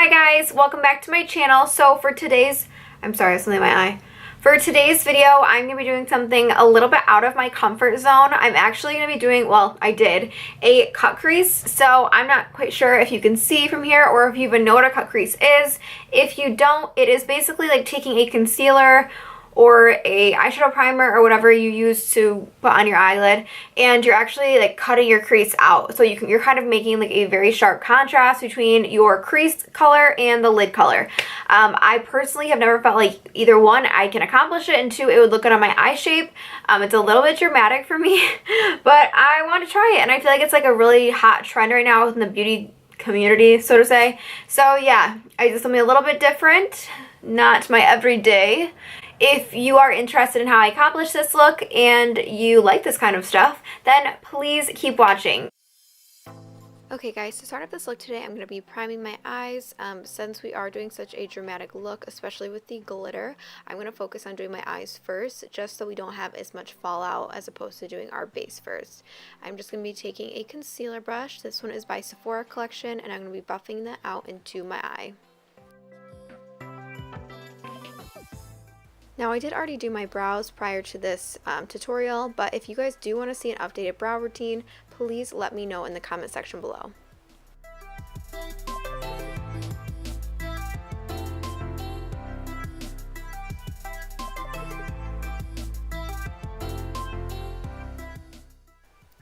Hi guys, welcome back to my channel. So for today's, I'm sorry, it's only my eye. For today's video, I'm going to be doing something a little bit out of my comfort zone. I'm actually going to be doing, well, I did, a cut crease. So I'm not quite sure if you can see from here or if you even know what a cut crease is. If you don't, it is basically like taking a concealer or a eyeshadow primer or whatever you use to put on your eyelid, and you're actually like cutting your crease out. So you're kind of making like a very sharp contrast between your crease color and the lid color. I personally have never felt like either one, I can accomplish it, and two, it would look good on my eye shape. It's a little bit dramatic for me, but I want to try it, and I feel like it's like a really hot trend right now within the beauty community, so to say. So yeah, I did something a little bit different, not my everyday. If you are interested in how I accomplish this look and you like this kind of stuff, then please keep watching. Okay guys, to start off this look today, I'm going to be priming my eyes. Since we are doing such a dramatic look, especially with the glitter, I'm going to focus on doing my eyes first, just so we don't have as much fallout as opposed to doing our base first. I'm just going to be taking a concealer brush. This one is by Sephora Collection, and I'm going to be buffing that out into my eye. Now I did already do my brows prior to this tutorial, but if you guys do want to see an updated brow routine, please let me know in the comment section below.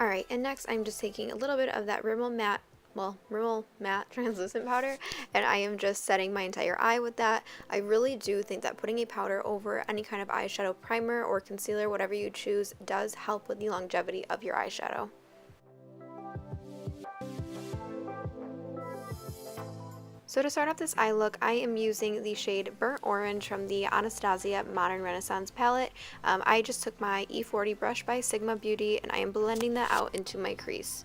Alright, and next I'm just taking a little bit of that Rimmel Matte translucent powder, and I am just setting my entire eye with that. I really do think that putting a powder over any kind of eyeshadow primer or concealer, whatever you choose, does help with the longevity of your eyeshadow. So to start off this eye look, I am using the shade Burnt Orange from the Anastasia Modern Renaissance palette. I just took my E40 brush by Sigma Beauty, and I am blending that out into my crease.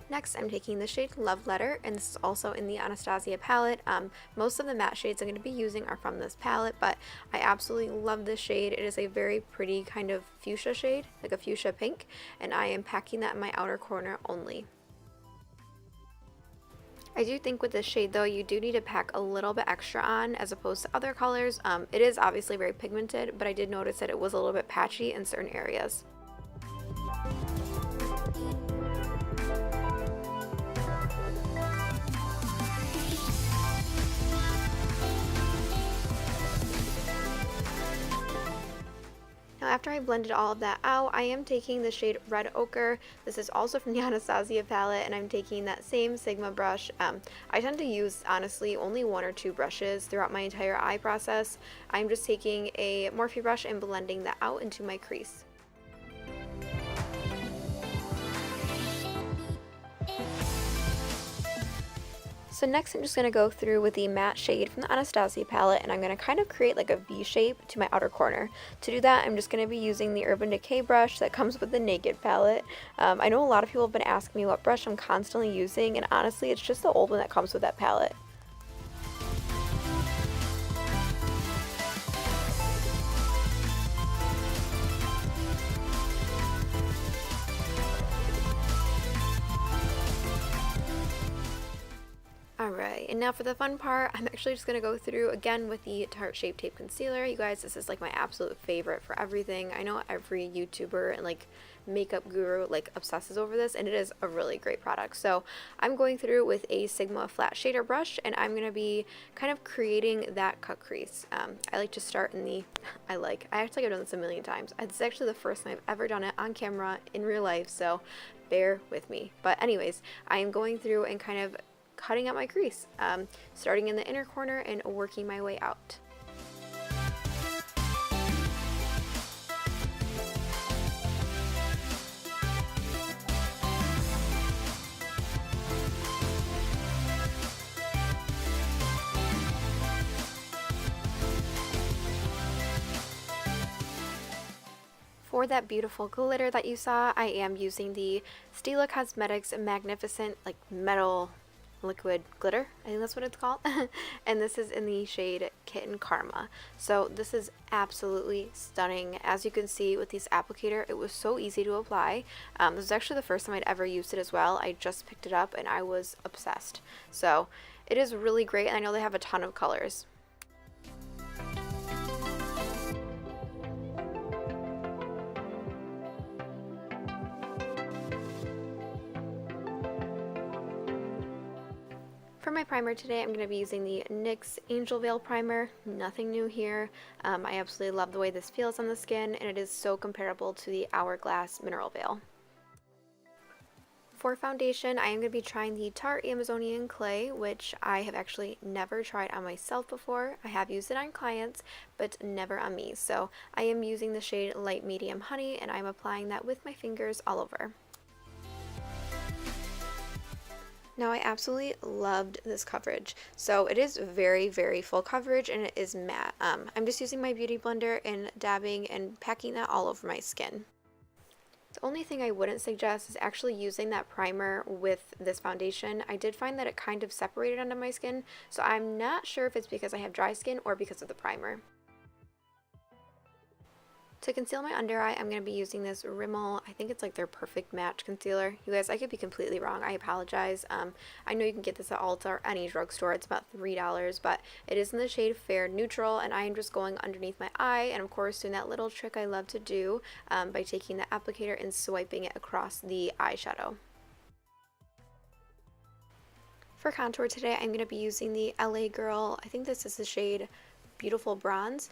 Next, I'm taking the shade Love Letter, and this is also in the Anastasia palette. Most of the matte shades I'm going to be using are from this palette, but I absolutely love this shade. It is a very pretty kind of fuchsia shade, like a fuchsia pink, and I am packing that in my outer corner only. I do think with this shade though, you do need to pack a little bit extra on as opposed to other colors. It is obviously very pigmented, but I did notice that it was a little bit patchy in certain areas. Now after I blended all of that out, I am taking the shade Red Ochre. This is also from the Anastasia palette, and I'm taking that same Sigma brush. I tend to use, honestly, only one or two brushes throughout my entire eye process. I'm just taking a Morphe brush and blending that out into my crease. So next I'm just going to go through with the matte shade from the Anastasia palette, and I'm going to kind of create like a V shape to my outer corner. To do that, I'm just going to be using the Urban Decay brush that comes with the Naked palette. I know a lot of people have been asking me what brush I'm constantly using, and honestly it's just the old one that comes with that palette. Alright, and now for the fun part, I'm actually just going to go through again with the Tarte Shape Tape Concealer. You guys, this is like my absolute favorite for everything. I know every YouTuber and like makeup guru like obsesses over this, and it is a really great product. So I'm going through with a Sigma flat shader brush, and I'm going to be kind of creating that cut crease. I like to start in the, I actually have done this a million times. This is actually the first time I've ever done it on camera in real life, so bear with me. But anyways, I am going through and kind of cutting out my crease, starting in the inner corner and working my way out. For that beautiful glitter that you saw, I am using the Stila Cosmetics Magnificent like metal liquid glitter. I think that's what it's called. And this is in the shade Kitten Karma. So this is absolutely stunning. As you can see with this applicator, it was so easy to apply. This was actually the first time I'd ever used it as well. I just picked it up and I was obsessed. So it is really great, and I know they have a ton of colors. For my primer today, I'm going to be using the NYX Angel Veil Primer. Nothing new here. I absolutely love the way this feels on the skin, and it is so comparable to the Hourglass Mineral Veil. For foundation, I am going to be trying the Tarte Amazonian Clay, which I have actually never tried on myself before. I have used it on clients, but never on me. So I am using the shade Light Medium Honey, and I'm applying that with my fingers all over. Now, I absolutely loved this coverage. So it is very, very full coverage, and it is matte. I'm just using my beauty blender and dabbing and packing that all over my skin. The only thing I wouldn't suggest is actually using that primer with this foundation. I did find that it kind of separated onto my skin, so I'm not sure if it's because I have dry skin or because of the primer. To conceal my under eye, I'm going to be using this Rimmel, I think it's like their Perfect Match Concealer. You guys, I could be completely wrong. I apologize. I know you can get this at Ulta or any drugstore. It's about $3, but it is in the shade Fair Neutral, and I am just going underneath my eye and, of course, doing that little trick I love to do by taking the applicator and swiping it across the eyeshadow. For contour today, I'm going to be using the LA Girl, I think this is the shade Beautiful Bronze,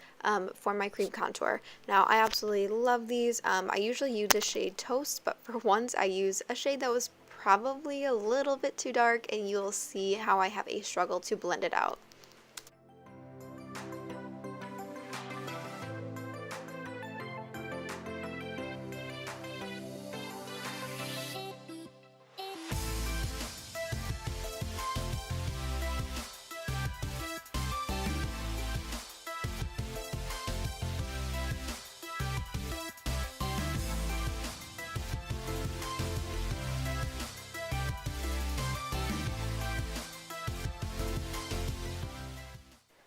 for my cream contour. Now, I absolutely love these. I usually use the shade Toast, but for once I use a shade that was probably a little bit too dark, and you'll see how I have a struggle to blend it out.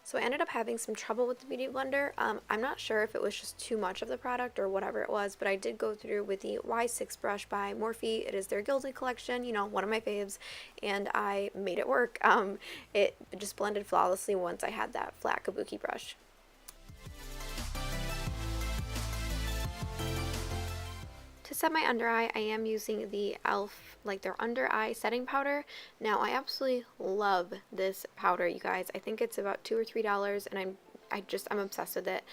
So I ended up having some trouble with the Beauty Blender. I'm not sure if it was just too much of the product or whatever it was, but I did go through with the Y6 brush by Morphe. It is their Gilded collection, you know, one of my faves, and I made it work. It just blended flawlessly once I had that flat kabuki brush. To set my under eye, I am using the e.l.f. like their under eye setting powder. Now, I absolutely love this powder, you guys. I think it's about $2 or $3, and I'm obsessed with it.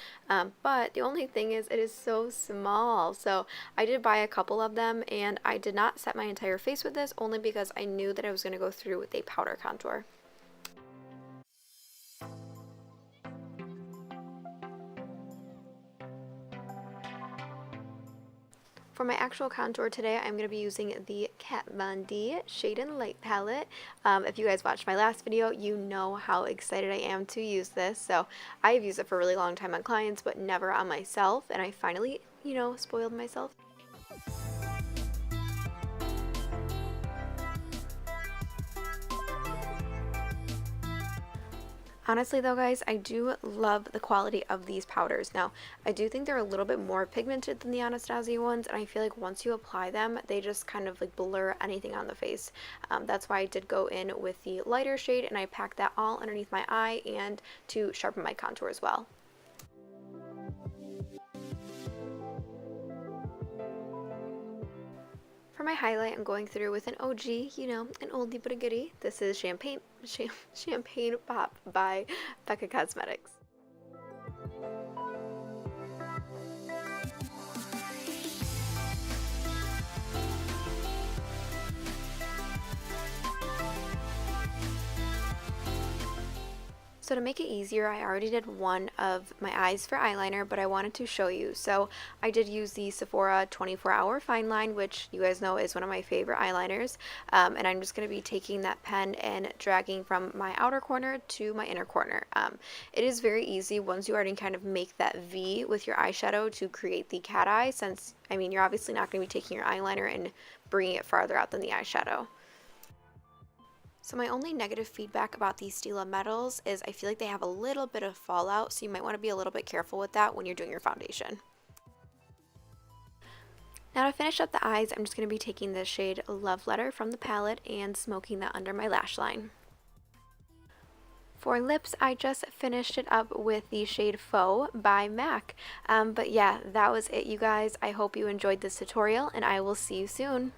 But the only thing is, it is so small. So I did buy a couple of them, and I did not set my entire face with this, only because I knew that I was going to go through with a powder contour. For my actual contour today, I'm going to be using the Kat Von D Shade and Light palette. If you guys watched my last video, you know how excited I am to use this. So I've used it for a really long time on clients, but never on myself. And I finally, you know, spoiled myself. Honestly though, guys, I do love the quality of these powders. Now, I do think they're a little bit more pigmented than the Anastasia ones, and I feel like once you apply them, they just kind of like blur anything on the face. That's why I did go in with the lighter shade, and I packed that all underneath my eye and to sharpen my contour as well. For my highlight, I'm going through with an OG, you know, an oldie but a goodie. This is Champagne Pop by Becca Cosmetics. So to make it easier, I already did one of my eyes for eyeliner, but I wanted to show you. So I did use the Sephora 24-hour Fine Line, which you guys know is one of my favorite eyeliners. And I'm just going to be taking that pen and dragging from my outer corner to my inner corner. It is very easy once you already kind of make that V with your eyeshadow to create the cat eye, since, I mean, you're obviously not going to be taking your eyeliner and bringing it farther out than the eyeshadow. So my only negative feedback about these Stila metals is I feel like they have a little bit of fallout, so you might want to be a little bit careful with that when you're doing your foundation. Now to finish up the eyes, I'm just going to be taking the shade Love Letter from the palette and smoking that under my lash line. For lips, I just finished it up with the shade Faux by MAC. But yeah, that was it, you guys. I hope you enjoyed this tutorial, and I will see you soon.